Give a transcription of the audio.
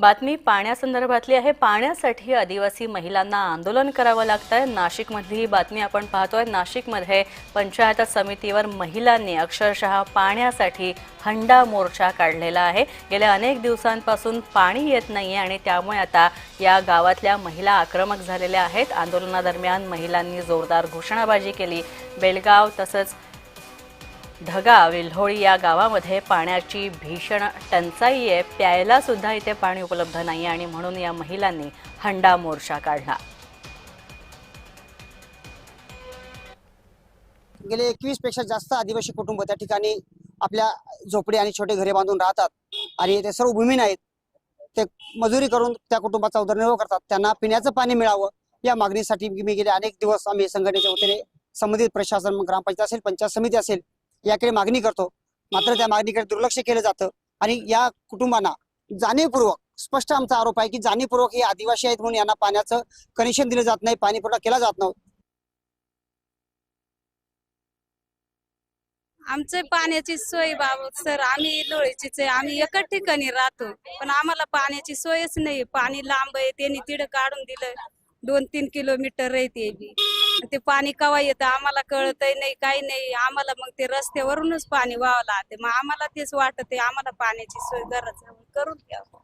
बातमी पाण्यासंदर्भातली आहे। पाण्यासाठी आदिवासी महिलांना आंदोलन करावं लागतंय। नाशिकमधली ही बातमी आपण पाहतोय। नाशिकमध्ये पंचायत समितीवर महिलांनी अक्षरशः पाण्यासाठी हंडा मोर्चा काढलेला आहे। गेल्या अनेक दिवसांपासून पाणी येत नाहीये आणि त्यामुळे आता या गावातल्या महिला आक्रमक झालेल्या आहेत। आंदोलनादरम्यान महिलांनी जोरदार घोषणाबाजी केली। बेलगाव तसंच ढगा विल्होळी या गावामध्ये पाण्याची भीषण टंचाई आहे। प्यायला सुद्धा इथे पाणी उपलब्ध नाही आणि म्हणून या महिलांनी हंडा मोर्चा काढला। गेले 21 पेक्षा जास्त आदिवासी कुटुंब त्या ठिकाणी आपल्या झोपडी आणि छोटे घरे बांधून राहतात आणि ते सर्व भूमिहीन आहेत। ते मजुरी करून त्या कुटुंबाचा उदरनिर्वाह करतात। त्यांना पिण्याचं पाणी मिळावं या मागणीसाठी मी गेले अनेक दिवस आम्ही संघटनेच्या वतीने संबंधित प्रशासन, ग्रामपंचायत असेल, पंचायत समिती असेल, याकडे मागणी करतो। मात्र त्या मागणीकडे दुर्लक्ष केलं जातं आणि या कुटुंबांना जाणीवपूर्वक, स्पष्ट आमचा आरोप आहे की जाणीवपूर्वक हे आदिवासी आहेत म्हणून यांना पाण्याचं कनेक्शन दिलं जात नाही, पाणी पुरवठा केला जात नाही। आमचे पाण्याची सोय बाबत सर, आम्ही लोळीचीच आहे। आम्ही एकच ठिकाणी राहतो, पण आम्हाला पाण्याची सोयच नाही। पाणी लांब आहे, त्यांनी तिड काढून दिलं, 2-3 किलोमीटर आहे ते बी। ते पाणी कवा येतं आम्हाला कळतही नाही, काही नाही आम्हाला। मग ते रस्त्यावरूनच पाणी व्हावं लागते। मग आम्हाला तेच वाटत आहे, आम्हाला पाण्याची सोय गरज करून द्यावं।